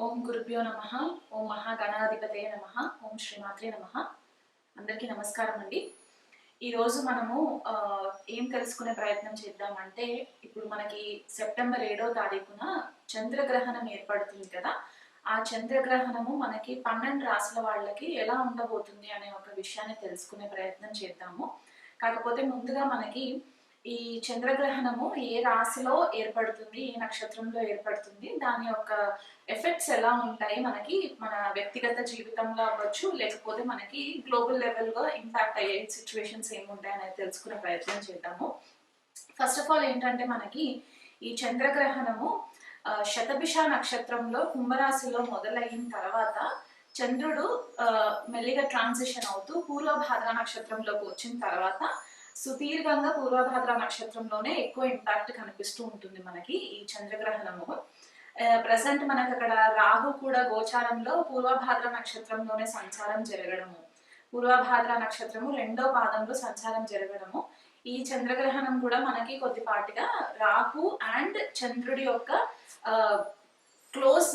ఓం గురుభ్యో నమః. ఓం మహాగణాధిపతయ నమః. ఓం శ్రీమాత్రే నమః. అందరికీ నమస్కారం అండి. ఈరోజు మనము ఏం తెలుసుకునే ప్రయత్నం చేద్దామంటే, ఇప్పుడు మనకి సెప్టెంబర్ 7వ తారీఖున చంద్రగ్రహణం ఏర్పడుతుంది కదా. ఆ చంద్రగ్రహణము మనకి 12 రాశుల వాళ్ళకి ఎలా ఉండబోతుంది అనే ఒక విషయాన్ని తెలుసుకునే ప్రయత్నం చేద్దాము. కాకపోతే ముందుగా మనకి ఈ చంద్రగ్రహణము ఏ రాశిలో ఏర్పడుతుంది, ఏ నక్షత్రంలో ఏర్పడుతుంది, దాని యొక్క ఎఫెక్ట్స్ ఎలా ఉంటాయి మనకి మన వ్యక్తిగత జీవితంలో అవ్వచ్చు, లేకపోతే మనకి గ్లోబల్ లెవెల్గా ఇంపాక్ట్ అయ్యే సిచ్యువేషన్స్ ఏముంటాయి అనేది తెలుసుకునే ప్రయత్నం చేద్దాము. ఫస్ట్ ఆఫ్ ఆల్ ఏంటంటే మనకి ఈ చంద్రగ్రహణము శతభిష నక్షత్రంలో కుంభరాశిలో మొదలైన తర్వాత చంద్రుడు మెల్లిగా ట్రాన్సిషన్ అవుతూ పూర్వభాద్ర నక్షత్రంలోకి వచ్చిన తర్వాత సుదీర్ఘంగా పూర్వభాద్ర నక్షత్రంలోనే ఎక్కువ ఇంపాక్ట్ కనిపిస్తూ ఉంటుంది మనకి ఈ చంద్రగ్రహణము. ప్రజెంట్ మనకు అక్కడ రాహు కూడా గోచారంలో పూర్వభాద్ర నక్షత్రంలోనే సంచారం జరగడము, పూర్వభాద్ర నక్షత్రము 2వ పాదంలో సంచారం జరగడము, ఈ చంద్రగ్రహణం కూడా మనకి కొద్దిపాటిగా రాహు అండ్ చంద్రుడి యొక్క క్లోజ్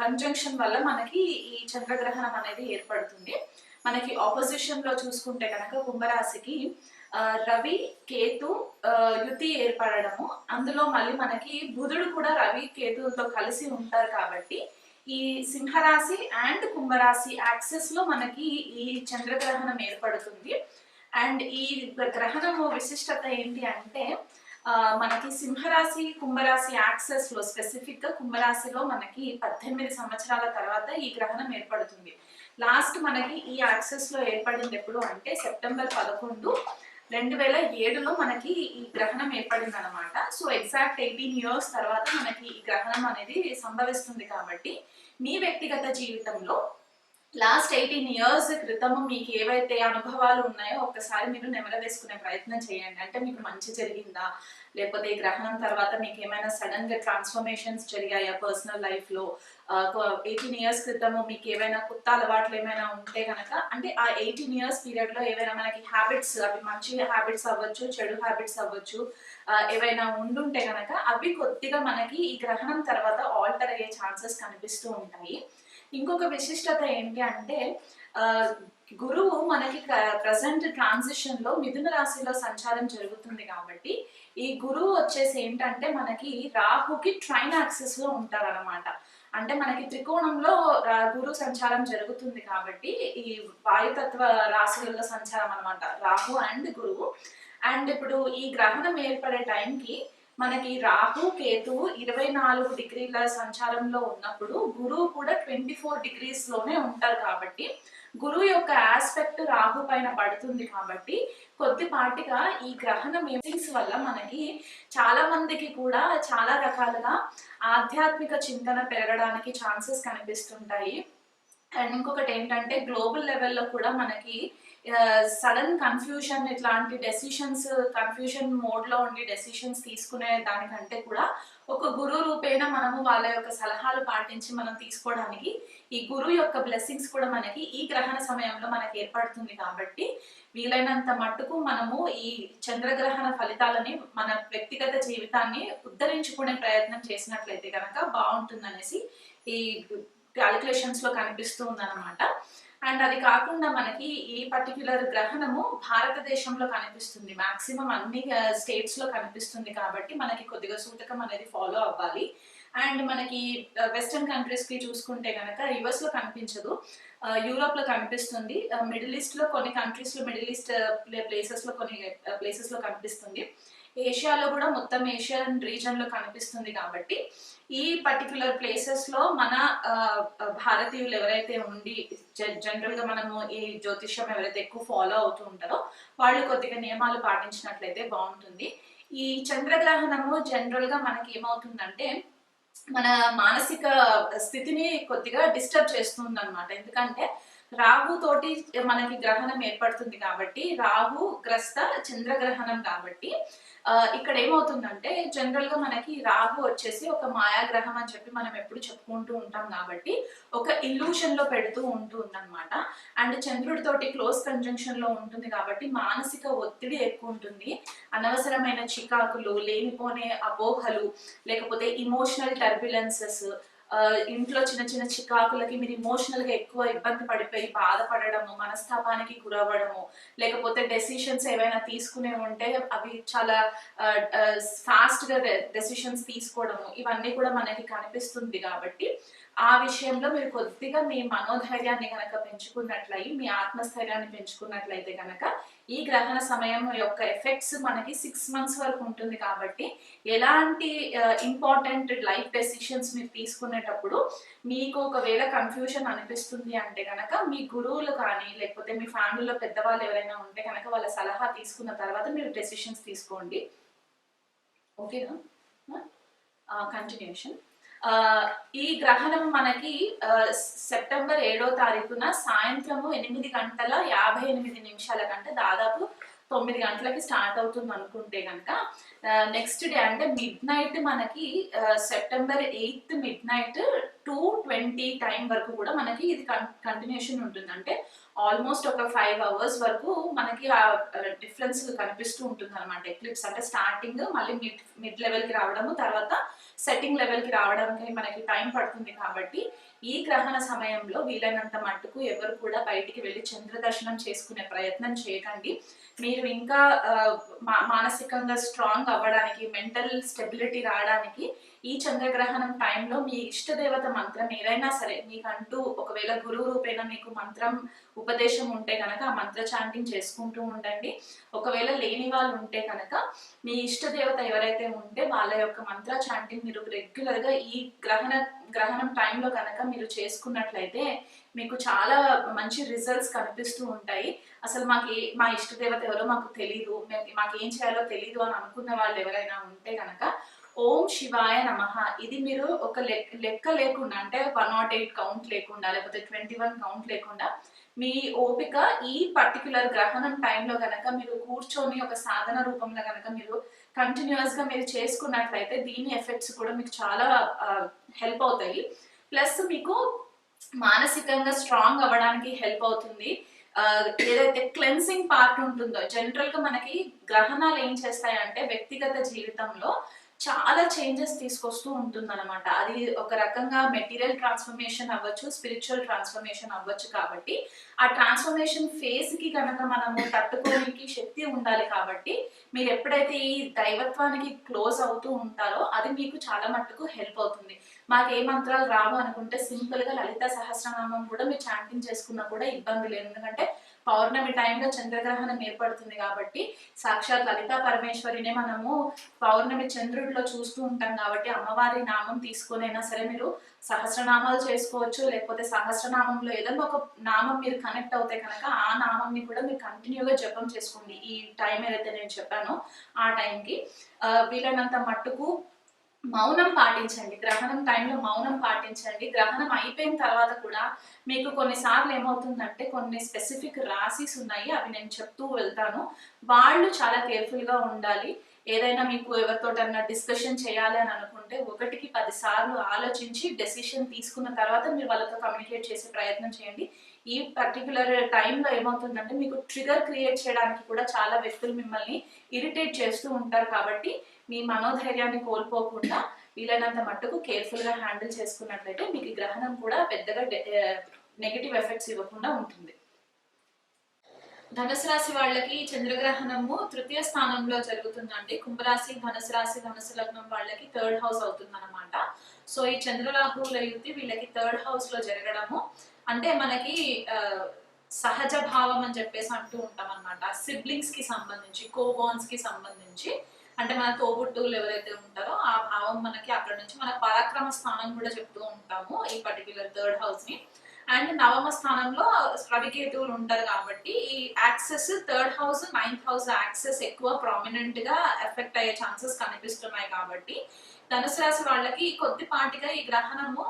కంజంక్షన్ వల్ల మనకి ఈ చంద్రగ్రహణం అనేది ఏర్పడుతుంది. మనకి ఆపోజిషన్ లో చూసుకుంటే కనుక కుంభరాశికి రవి కేతు యుతి ఏర్పడము, అందులో మళ్ళీ మనకి బుధుడు కూడా రవి కేతులతో కలిసి ఉంటారు కాబట్టి ఈ సింహరాశి అండ్ కుంభరాశి యాక్సెస్ లో మనకి ఈ చంద్రగ్రహణం ఏర్పడుతుంది. అండ్ ఈ గ్రహణము విశిష్టత ఏంటి అంటే మనకి సింహరాశి కుంభరాశి యాక్సెస్ లో స్పెసిఫిక్ గా కుంభరాశిలో మనకి 18 సంవత్సరాల తర్వాత ఈ గ్రహణం ఏర్పడుతుంది. లాస్ట్ మనకి ఈ యాక్సెస్ లో ఏర్పడింది ఎప్పుడు అంటే సెప్టెంబర్ 11, 2007లో మనకి ఈ గ్రహణం ఏర్పడింది అనమాట. సో ఎగ్జాక్ట్ 18 years తర్వాత మనకి ఈ గ్రహణం అనేది సంభవిస్తుంది. కాబట్టి మీ వ్యక్తిగత జీవితంలో లాస్ట్ 18 years క్రితము మీకు ఏవైతే అనుభవాలు ఉన్నాయో ఒక్కసారి మీరు నెమర వేసుకునే ప్రయత్నం చేయండి. అంటే మీకు మంచి జరిగిందా, లేకపోతే ఈ గ్రహణం తర్వాత మీకు ఏమైనా సడన్ గా ట్రాన్స్ఫర్మేషన్స్ జరిగాయా పర్సనల్ లైఫ్ లో, 18 years క్రితము మీకు ఏవైనా కొత్త అలవాట్లు ఏమైనా ఉంటే కనుక, అంటే ఆ 18 years పీరియడ్ లో ఏవైనా మనకి హ్యాబిట్స్, అవి మంచి హ్యాబిట్స్ అవ్వచ్చు, చెడు హ్యాబిట్స్ అవ్వచ్చు, ఏవైనా ఉండుంటే కనుక అవి కొద్దిగా మనకి ఈ గ్రహణం తర్వాత ఆల్టర్ అయ్యే ఛాన్సెస్ కనిపిస్తూ ఉంటాయి. ఇంకొక విశిష్టత ఏంటి అంటే గురువు మనకి ప్రజెంట్ ట్రాన్సిషన్ లో మిథున రాశిలో సంచారం జరుగుతుంది కాబట్టి ఈ గురువు వచ్చేసి ఏంటంటే మనకి రాహుకి ట్రైన్ యాక్సిస్ లో ఉంటారన్నమాట. అంటే మనకి త్రికోణంలో గురు సంచారం జరుగుతుంది కాబట్టి ఈ వాయుతత్వ రాశులలో సంచారం అనమాట రాహు అండ్ గురువు. అండ్ ఇప్పుడు ఈ గ్రహణం ఏర్పడే టైంకి మనకి రాహు కేతువు 24 degrees సంచారంలో ఉన్నప్పుడు గురువు కూడా 24 degrees లోనే ఉంటారు కాబట్టి గురువు యొక్క ఆస్పెక్ట్ రాహు పైన పడుతుంది కాబట్టి కొద్దిపాటిగా ఈ గ్రహణం వల్ల మనకి చాలా మందికి కూడా చాలా రకాలుగా ఆధ్యాత్మిక చింతన పెరగడానికి ఛాన్సెస్ కనిపిస్తుంటాయి. అండ్ ఇంకొకటి ఏంటంటే గ్లోబల్ లెవెల్లో కూడా మనకి సడన్ కన్ఫ్యూషన్, ఇట్లాంటి డెసిషన్స్ కన్ఫ్యూషన్ మోడ్ లో ఉండి డెసిషన్స్ తీసుకునే దానికంటే కూడా ఒక గురు రూపేణ మనము వాళ్ళ యొక్క సలహాలు పాటించి మనం తీసుకోవడానికి ఈ గురువు యొక్క బ్లెస్సింగ్స్ కూడా మనకి ఈ గ్రహణ సమయంలో మనకి ఏర్పడుతుంది. కాబట్టి వీలైనంత మట్టుకు మనము ఈ చంద్రగ్రహణ ఫలితాలని మన వ్యక్తిగత జీవితాన్ని ఉద్ధరించుకునే ప్రయత్నం చేసినట్లయితే కనుక బాగుంటుందనేసి ఈ క్యాలిక్యులేషన్స్ లో కనిపిస్తూ ఉందన్నమాట. అండ్ అది కాకుండా మనకి ఈ పర్టిక్యులర్ గ్రహణము భారతదేశంలో కనిపిస్తుంది, మాక్సిమం అన్ని స్టేట్స్ లో కనిపిస్తుంది కాబట్టి మనకి కొద్దిగా సూతకం అనేది ఫాలో అవ్వాలి. అండ్ మనకి వెస్టర్న్ కంట్రీస్ కి చూసుకుంటే కనుక యుఎస్ లో కనిపించదు, యూరోప్ లో కనిపిస్తుంది, మిడిల్ ఈస్ట్ లో కొన్ని కంట్రీస్ లో, మిడిల్ ఈస్ట్ ప్లేసెస్ లో కొన్ని ప్లేసెస్ లో కనిపిస్తుంది, ఏషియాలో కూడా మొత్తం ఏషియన్ రీజన్ లో కనిపిస్తుంది. కాబట్టి ఈ పర్టిక్యులర్ ప్లేసెస్ లో మన భారతీయులు ఎవరైతే ఉండి జనరల్ గా మనము ఈ జ్యోతిష్యం ఎవరైతే ఎక్కువ ఫాలో అవుతూ ఉంటారో వాళ్ళు కొద్దిగా నియమాలు పాటించినట్లయితే బాగుంటుంది. ఈ చంద్రగ్రహణము జనరల్ గా మనకి ఏమవుతుందంటే మన మానసిక స్థితిని కొద్దిగా డిస్టర్బ్ చేస్తుంది అనమాట. ఎందుకంటే రాహు తోటి మనకి గ్రహణం ఏర్పడుతుంది కాబట్టి రాహు గ్రస్త చంద్రగ్రహణం కాబట్టి ఇక్కడ ఏమవుతుందంటే జనరల్ గా మనకి రాహు వచ్చేసి ఒక మాయాగ్రహం అని చెప్పి మనం ఎప్పుడు చెప్పుకుంటూ ఉంటాం కాబట్టి ఒక ఇల్యూషన్ లో పెడుతూ ఉంటుంది అనమాట. అండ్ చంద్రుడితోటి క్లోజ్ కంజంక్షన్ లో ఉంటుంది కాబట్టి మానసిక ఒత్తిడి ఎక్కువ ఉంటుంది, అనవసరమైన చికాకులు, లేనిపోనే అపోహలు, లేకపోతే ఇమోషనల్ టర్బ్యులెన్సెస్, ఇంట్లో చిన్న చిన్న చికాకులకి మీరు ఎమోషనల్గా ఎక్కువ ఇబ్బంది పడిపోయి బాధపడడము, మనస్తాపానికి గురవ్వడము, లేకపోతే డెసిషన్స్ ఏవైనా తీసుకునే ఉంటే అవి చాలా ఫాస్ట్గా డెసిషన్స్ తీసుకోవడము, ఇవన్నీ కూడా మనకి కనిపిస్తుంది. కాబట్టి ఆ విషయంలో మీరు కొద్దిగా మీ మనోధైర్యాన్ని కనుక పెంచుకున్నట్లయి, మీ ఆత్మస్థైర్యాన్ని పెంచుకున్నట్లయితే కనుక ఈ గ్రహణ సమయం యొక్క ఎఫెక్ట్స్ మనకి 6 months వరకు ఉంటుంది. కాబట్టి ఎలాంటి ఇంపార్టెంట్ లైఫ్ డెసిషన్స్ మీరు తీసుకునేటప్పుడు మీకు ఒకవేళ కన్ఫ్యూజన్ అనిపిస్తుంది అంటే కనుక మీ గురువులు కానీ లేకపోతే మీ ఫ్యామిలీలో పెద్దవాళ్ళు ఎవరైనా ఉంటే కనుక వాళ్ళ సలహా తీసుకున్న తర్వాత మీరు డెసిషన్స్ తీసుకోండి. ఓకేనా? కంటిన్యూషన్. ఈ గ్రహణం మనకి సెప్టెంబర్ 7వ తారీఖున సాయంత్రము 8:58 కంటే దాదాపు 9 గంటలకి స్టార్ట్ అవుతుంది అనుకుంటే కనుక నెక్స్ట్ డే అంటే మిడ్ నైట్ మనకి సెప్టెంబర్ 8 మిడ్ నైట్ 2:20 టైం వరకు కూడా మనకి ఇది కంటిన్యూషన్ ఉంటుంది. అంటే ఆల్మోస్ట్ ఒక 5 hours వరకు మనకి ఆ డిఫరెన్స్ కనిపిస్తూ ఉంటుంది అనమాట. ఎక్లిప్స్ అంటే స్టార్టింగ్ మళ్ళీ మిడ్ లెవెల్కి రావడము, తర్వాత సెట్టింగ్ లెవెల్కి రావడానికి మనకి టైం పడుతుంది. కాబట్టి ఈ గ్రహణ సమయంలో వీలైనంత మట్టుకు ఎవరు కూడా బయటికి వెళ్ళి చంద్ర దర్శనం చేసుకునే ప్రయత్నం చేయకండి. మీరు ఇంకా మానసికంగా స్ట్రాంగ్ అవ్వడానికి, మెంటల్ స్టెబిలిటీ రావడానికి ఈ చంద్రగ్రహణం టైంలో మీ ఇష్టదేవత మంత్రం ఏదైనా సరే మీకంటూ ఒకవేళ గురువు రూపేణ మీకు మంత్రం ఉపదేశం ఉంటే కనుక ఆ మంత్ర చాంటింగ్ చేసుకుంటూ ఉండండి. ఒకవేళ లేని వాళ్ళు ఉంటే కనుక మీ ఇష్టదేవత ఎవరైతే ఉంటే వాళ్ళ యొక్క మంత్ర చాంటింగ్ మీరు రెగ్యులర్గా ఈ గ్రహణం టైంలో కనుక మీరు చేసుకున్నట్లయితే మీకు చాలా మంచి రిజల్ట్స్ కనిపిస్తూ ఉంటాయి. అసలు మా ఇష్టదేవత ఎవరో మాకు తెలీదు, మాకేం చేయాలో తెలీదు అని అనుకున్న వాళ్ళు ఎవరైనా ఉంటే కనుక ఓం శివాయ నమః ఇది మీరు ఒక లెక్క లేకుండా అంటే 108 కౌంట్ లేకుండా లేకపోతే 21 కౌంట్ లేకుండా మీ ఓపిక ఈ పర్టికులర్ గ్రహణం టైంలో కనుక మీరు కూర్చొని ఒక సాధన రూపంలో కనుక మీరు కంటిన్యూస్ గా మీరు చేసుకున్నట్లయితే దీని ఎఫెక్ట్స్ కూడా మీకు చాలా హెల్ప్ అవుతాయి. ప్లస్ మీకు మానసికంగా స్ట్రాంగ్ అవ్వడానికి హెల్ప్ అవుతుంది. ఏదైతే క్లెన్సింగ్ పార్ట్ ఉంటుందో జనరల్ గా మనకి గ్రహణాలు ఏం చేస్తాయంటే వ్యక్తిగత జీవితంలో చాలా చేంజెస్ తీసుకొస్తూ ఉంటుంది అనమాట. అది ఒక రకంగా మెటీరియల్ ట్రాన్స్ఫర్మేషన్ అవ్వచ్చు, స్పిరిచువల్ ట్రాన్స్ఫర్మేషన్ అవ్వచ్చు. కాబట్టి ఆ ట్రాన్స్ఫర్మేషన్ ఫేజ్ కి కనుక మనము తట్టుకోనికి శక్తి ఉండాలి. కాబట్టి మీరు ఎప్పుడైతే ఈ దైవత్వానికి క్లోజ్ అవుతూ ఉంటారో అది మీకు చాలా మట్టుకు హెల్ప్ అవుతుంది. మాకు ఏ మంత్రాలు రావు అనుకుంటే సింపుల్ గా లలిత సహస్రనామం కూడా మీరు చాంటింగ్ చేసుకున్నా కూడా ఇబ్బంది లేదు. ఎందుకంటే పౌర్ణమి టైంలో చంద్రగ్రహణం ఏర్పడుతుంది కాబట్టి సాక్షాత్ లలితా పరమేశ్వరినే మనము పౌర్ణమి చంద్రుడిలో చూస్తూ ఉంటాం. కాబట్టి అమ్మవారి నామం తీసుకునైనా సరే మీరు సహస్రనామాలు చేసుకోవచ్చు. లేకపోతే సహస్రనామంలో ఏదైనా ఒక నామం మీరు కనెక్ట్ అవుతే కనుక ఆ నామంని కూడా మీరు కంటిన్యూగా జపం చేసుకోండి. ఈ టైం ఏదైతే నేను చెప్పానో ఆ టైంకి వీలైనంత మట్టుకు మౌనం పాటించండి. గ్రహణం టైంలో మౌనం పాటించండి. గ్రహణం అయిపోయిన తర్వాత కూడా మీకు కొన్నిసార్లు ఏమవుతుందంటే కొన్ని స్పెసిఫిక్ రాశిస్ ఉన్నాయి, అవి నేను చెప్తూ వెళ్తాను. వాళ్ళు చాలా కేర్ఫుల్గా ఉండాలి. ఏదైనా మీకు ఎవరితోటన్నా డిస్కషన్ చేయాలి అని అనుకుంటే 1కి 10 సార్లు ఆలోచించి డెసిషన్ తీసుకున్న తర్వాత మీరు వాళ్ళతో కమ్యూనికేట్ చేసే ప్రయత్నం చేయండి. ఈ పర్టికులర్ టైంలో ఏమవుతుందంటే మీకు ట్రిగర్ క్రియేట్ చేయడానికి కూడా చాలా వ్యక్తులు మిమ్మల్ని ఇరిటేట్ చేస్తూ ఉంటారు. కాబట్టి మీ మనోధైర్యాన్ని కోల్పోకుండా వీలైనంత మట్టుకు కేర్ఫుల్ గా హ్యాండిల్ చేసుకున్నట్లయితే మీకు ఈ గ్రహణం కూడా పెద్దగా నెగటివ్ ఎఫెక్ట్స్ ఇవ్వకుండా ఉంటుంది. ధనుసు రాశి వాళ్ళకి చంద్రగ్రహణము 3వ స్థానంలో జరుగుతుందండి. కుంభరాశి, ధనుసు రాశి, ధనుసు లగ్నం వాళ్ళకి 3rd హౌస్ అవుతుంది అనమాట. సో ఈ చంద్రరాహువుల యుతి వీళ్ళకి 3rd హౌస్ లో జరగడము అంటే మనకి సహజ భావం అని చెప్పేసి అంటూ ఉంటాం అనమాట. సిబ్లింగ్స్ కి సంబంధించి, కోబాన్స్ కి సంబంధించి అంటే మన తోబుట్టువులు ఎవరైతే ఉంటారో ఆ భావం మనకి అక్కడ నుంచి మన పరాక్రమ స్థానం కూడా చెప్తూ ఉంటాము ఈ పర్టికులర్ 3rd హౌస్ ని. అండ్ నవమ స్థానంలో రవికేతువులు ఉంటారు కాబట్టి ఈ access 3rd house 9th house access ఎక్కువ ప్రామినెంట్ గా ఎఫెక్ట్ అయ్యే ఛాన్సెస్ కనిపిస్తున్నాయి. కాబట్టి ధనుసు రాశి వాళ్ళకి కొద్దిపాటిగా ఈ గ్రహణము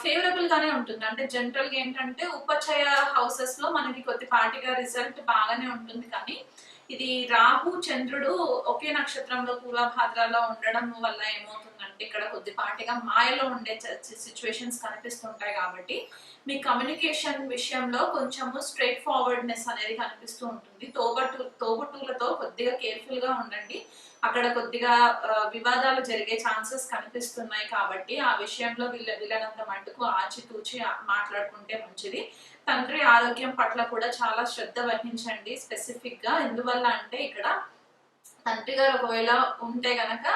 ఫేవరబుల్ గానే ఉంటుంది. అంటే జనరల్ గా ఏంటంటే ఉపచయ హౌసెస్ లో మనకి కొద్దిపాటిగా రిజల్ట్ బాగానే ఉంటుంది. కానీ ఇది రాహు చంద్రుడు ఒకే నక్షత్రంలో పూర్వభాద్రాలో ఉండడం వల్ల ఏమవుతుందంటే ఇక్కడ కొద్దిపాటిగా మాయలో ఉండే సిచ్యువేషన్స్ కనిపిస్తుంటాయి. కాబట్టి మీ కమ్యూనికేషన్ విషయంలో కొంచెము స్ట్రైట్ ఫార్వర్డ్నెస్ అనేది కనిపిస్తూ ఉంటుంది. తోబుట్టువులతో కొద్దిగా కేర్ఫుల్ గా ఉండండి. అక్కడ కొద్దిగా వివాదాలు జరిగే ఛాన్సెస్ కనిపిస్తున్నాయి. కాబట్టి ఆ విషయంలో వీళ్ళనంత మటుకు ఆచితూచి మాట్లాడుకుంటే మంచిది. తండ్రి ఆరోగ్యం పట్ల కూడా చాలా శ్రద్ధ వహించండి స్పెసిఫిక్ గా. ఎందువల్ల అంటే ఇక్కడ తండ్రి గారు ఒకవేళ ఉంటే గనక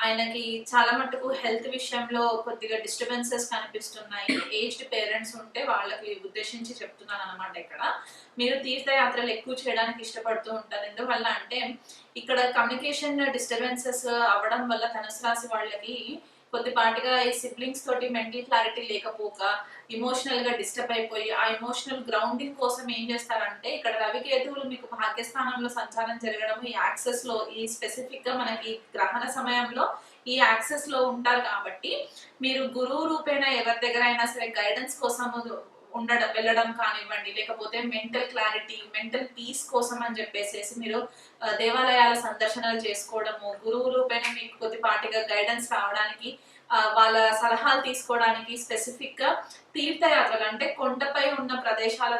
ఆయనకి చాలా మటుకు హెల్త్ విషయంలో కొద్దిగా డిస్టర్బెన్సెస్ కనిపిస్తున్నాయి. ఏజ్డ్ పేరెంట్స్ ఉంటే వాళ్ళకి ఉద్దేశించి చెప్తున్నాను అనమాట. ఇక్కడ మీరు తీర్థయాత్రలు ఎక్కువ చేయడానికి ఇష్టపడుతూ ఉంటారు. ఎందువల్ల అంటే ఇక్కడ కమ్యూనికేషన్ డిస్టర్బెన్సెస్ అవ్వడం వల్ల ధనుసు రాశి వాళ్ళకి కొద్దిపాటిగా ఈ సిబ్లింగ్స్ తోటి మెంటల్ క్లారిటీ లేకపోక ఇమోషనల్ గా డిస్టర్బ్ అయిపోయి ఆ ఇమోషనల్ గ్రౌండింగ్ కోసం ఏం చేస్తారంటే ఇక్కడ రవికేతువులు మీకు భాగ్యస్థానంలో సంచారం జరగడం, ఈ యాక్సెస్ లో ఈ స్పెసిఫిక్ గా మనకి గ్రహణ సమయంలో ఈ యాక్సెస్ లో ఉంటారు. కాబట్టి మీరు గురువు రూపేణ ఎవరి దగ్గర అయినా సరే గైడెన్స్ కోసం వెళ్ళడం కానివ్వండి, లేకపోతే మెంటల్ క్లారిటీ మెంటల్ పీస్ కోసం అని చెప్పేసి మీరు దేవాలయాల సందర్శనలు చేసుకోవడము, గురువు రూపేణ మీకు కొద్దిపాటిగా గైడెన్స్ రావడానికి, వాళ్ళ సలహాలు తీసుకోవడానికి స్పెసిఫిక్ గా తీర్థయాత్రలు అంటే కొండపై ఉన్న ప్రదేశాల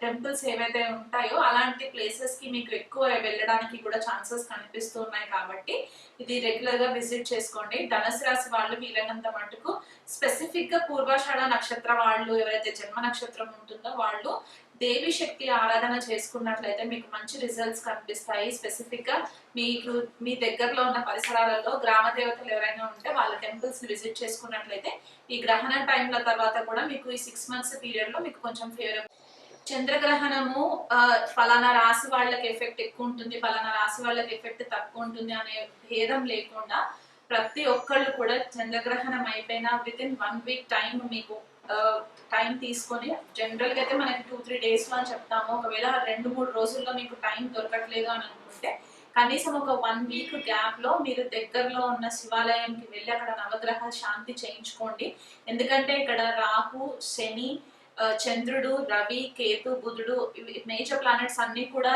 టెంపుల్స్ ఏవైతే ఉంటాయో అలాంటి ప్లేసెస్ కి మీకు ఎక్కువ వెళ్ళడానికి కూడా ఛాన్సెస్ కనిపిస్తూ ఉన్నాయి. కాబట్టి ఇది రెగ్యులర్ గా విజిట్ చేసుకోండి. ధనుసు రాశి వాళ్ళు వీలైనంత మటుకు స్పెసిఫిక్ గా పూర్వాషాఢ నక్షత్ర వాళ్ళు ఎవరైతే జన్మ నక్షత్రం ఉంటుందో వాళ్ళు దేవి శక్తి ఆరాధన చేసుకున్నట్లయితే మీకు మంచి రిజల్ట్స్ కనిపిస్తాయి. స్పెసిఫిక్ గా మీకు మీ దగ్గరలో ఉన్న పరిసరాలలో గ్రామ దేవతలు ఎవరైనా ఉంటే వాళ్ళ టెంపుల్స్ విజిట్ చేసుకున్నట్లయితే ఈ గ్రహణ టైంల తర్వాత కూడా మీకు ఈ 6 months పీరియడ్ లో మీకు కొంచెం ఫేవరబుల్. చంద్రగ్రహణము ఫలానా రాశి వాళ్ళకి ఎఫెక్ట్ ఎక్కువ ఉంటుంది, ఫలానా రాశి వాళ్ళకి ఎఫెక్ట్ తక్కువ ఉంటుంది అనే భేదం లేకుండా ప్రతి ఒక్కళ్ళు కూడా చంద్రగ్రహణం అయిపోయినా విత్ ఇన్ 1 week టైం మీకు టైం తీసుకొని, జనరల్ గా అయితే మనకి 2-3 days లో అని చెప్తాము. ఒకవేళ 2-3 రోజుల్లో మీకు టైం దొరకట్లేదు అని అనుకుంటే కనీసం ఒక 1 week గ్యాప్ లో మీరు దగ్గరలో ఉన్న శివాలయంకి వెళ్ళి అక్కడ నవగ్రహ శాంతి చేయించుకోండి. ఎందుకంటే ఇక్కడ రాహు, శని, చంద్రుడు, రవి, కేతు, బుధుడు మేజర్ ప్లానెట్స్ అన్ని కూడా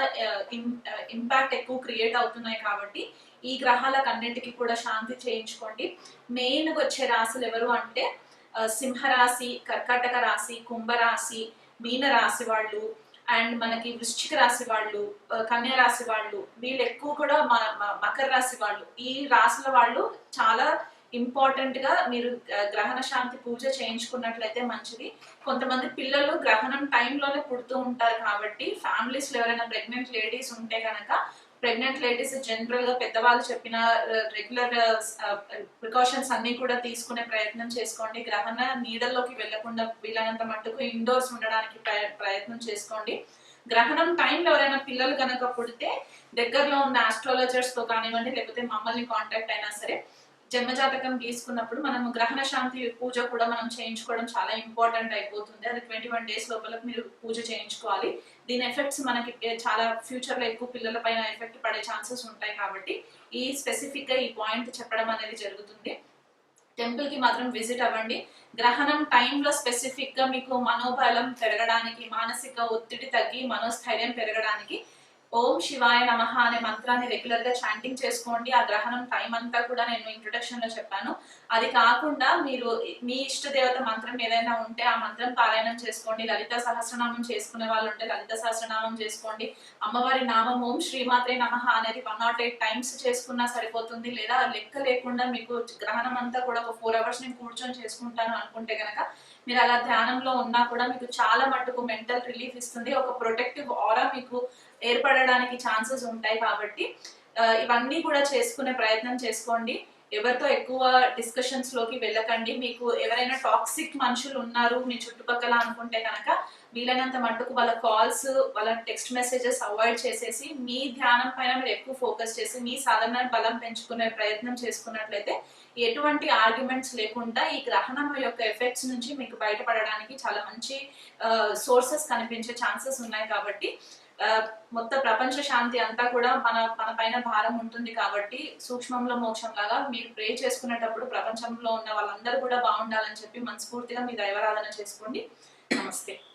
ఇంపాక్ట్ ఎక్కువ క్రియేట్ అవుతున్నాయి. కాబట్టి ఈ గ్రహాలకు అన్నిటికీ కూడా శాంతి చేయించుకోండి. మెయిన్ వచ్చే రాశులు ఎవరు అంటే సింహరాశి, కర్కాటక రాశి, కుంభరాశి, మీన రాశి వాళ్ళు అండ్ మనకి వృశ్చిక రాశి వాళ్ళు, కన్యా రాశి వాళ్ళు, వీళ్ళు ఎక్కువ కూడా మకర రాశి వాళ్ళు. ఈ రాశుల వాళ్ళు చాలా ఇంపార్టెంట్ గా మీరు గ్రహణ శాంతి పూజ చేయించుకున్నట్లయితే మంచిది. కొంతమంది పిల్లలు గ్రహణం టైంలోనే పుడుతూ ఉంటారు. కాబట్టి ఫ్యామిలీస్ లో ఎవరైనా ప్రెగ్నెంట్ లేడీస్ ఉంటే కనుక ప్రెగ్నెంట్ లేడీస్ జనరల్ గా పెద్దవాళ్ళు చెప్పిన రెగ్యులర్ ప్రికాషన్స్ అన్ని కూడా తీసుకునే ప్రయత్నం చేసుకోండి. గ్రహణ నీడల్లోకి వెళ్లకుండా వీలైనంత మట్టుకు ఇండోర్స్ ఉండడానికి ప్రయత్నం చేసుకోండి. గ్రహణం టైంలో ఎవరైనా పిల్లలు కనుక పుడితే దగ్గరలో ఉన్న ఆస్ట్రాలజర్స్ తో కానివ్వండి, లేకపోతే మమ్మల్ని కాంటాక్ట్ అయినా సరే జన్మజాతకం తీసుకున్నప్పుడు మనము గ్రహణ శాంతి పూజ కూడా మనం చేయించుకోవడం చాలా ఇంపార్టెంట్ అయిపోతుంది. అది 21 days లోపల మీరు పూజ చేయించుకోవాలి. దీని ఎఫెక్ట్స్ మనకి చాలా ఫ్యూచర్ లో ఎక్కువ పిల్లల పైన ఎఫెక్ట్ పడే ఛాన్సెస్ ఉంటాయి. కాబట్టి ఈ స్పెసిఫిక్ గా ఈ పాయింట్ చెప్పడం అనేది జరుగుతుంది. టెంపుల్ కి మాత్రం విజిట్ అవ్వండి. గ్రహణం టైంలో స్పెసిఫిక్ గా మీకు మనోబలం పెరగడానికి, మానసిక ఒత్తిడి తగ్గి మనోస్థైర్యం పెరగడానికి ఓం శివాయ నమః అనే మంత్రాన్ని రెగ్యులర్ గా చాంటింగ్ చేసుకోండి. ఆ గ్రహణం టైం అంతా కూడా నేను ఇంట్రొడక్షన్ లో చెప్పాను. అది కాకుండా మీరు మీ ఇష్ట దేవత మంత్రం ఏదైనా ఉంటే ఆ మంత్రం పారాయణం చేసుకోండి. లలిత సహస్రనామం చేసుకునే వాళ్ళు ఉంటే లలిత సహస్రనామం చేసుకోండి. అమ్మవారి నామం ఓం శ్రీమాత్రే నమః అనేది 108 times చేసుకున్నా సరిపోతుంది. లేదా లెక్క లేకుండా మీకు గ్రహణం అంతా కూడా ఒక 4 hours నేను కూర్చొని చేసుకుంటాను అనుకుంటే గనక మీరు అలా ధ్యానంలో ఉన్నా కూడా మీకు చాలా మట్టుకు మెంటల్ రిలీఫ్ ఇస్తుంది. ఒక ప్రొటెక్టివ్ ఆరా మీకు ఏర్పడడానికి ఛాన్సెస్ ఉంటాయి. కాబట్టి ఇవన్నీ కూడా చేసుకునే ప్రయత్నం చేసుకోండి. ఎవరితో ఎక్కువ డిస్కషన్స్ లోకి వెళ్ళకండి. మీకు ఎవరైనా టాక్సిక్ మనుషులు ఉన్నారు మీ చుట్టుపక్కల అనుకుంటే కనుక వీలైనంత మట్టుకు వాళ్ళ కాల్స్, వాళ్ళ టెక్స్ట్ మెసేజెస్ అవాయిడ్ చేసేసి మీ ధ్యానం పైన మీరు ఎక్కువ ఫోకస్ చేసి మీ సాధన బలం పెంచుకునే ప్రయత్నం చేసుకున్నట్లయితే ఎటువంటి ఆర్గ్యుమెంట్స్ లేకుండా ఈ గ్రహణం యొక్క ఎఫెక్ట్స్ నుంచి మీకు బయటపడడానికి చాలా మంచి సోర్సెస్ కనిపించే ఛాన్సెస్ ఉన్నాయి. కాబట్టి మొత్తం ప్రపంచ శాంతి అంతా కూడా మన పైన భారం ఉంటుంది. కాబట్టి సూక్ష్మంలో మోక్షం లాగా మీరు ప్రే చేసుకునేటప్పుడు ప్రపంచంలో ఉన్న వాళ్ళందరూ కూడా బాగుండాలని చెప్పి మనస్ఫూర్తిగా మీ దైవారాధన చేసుకోండి. నమస్తే.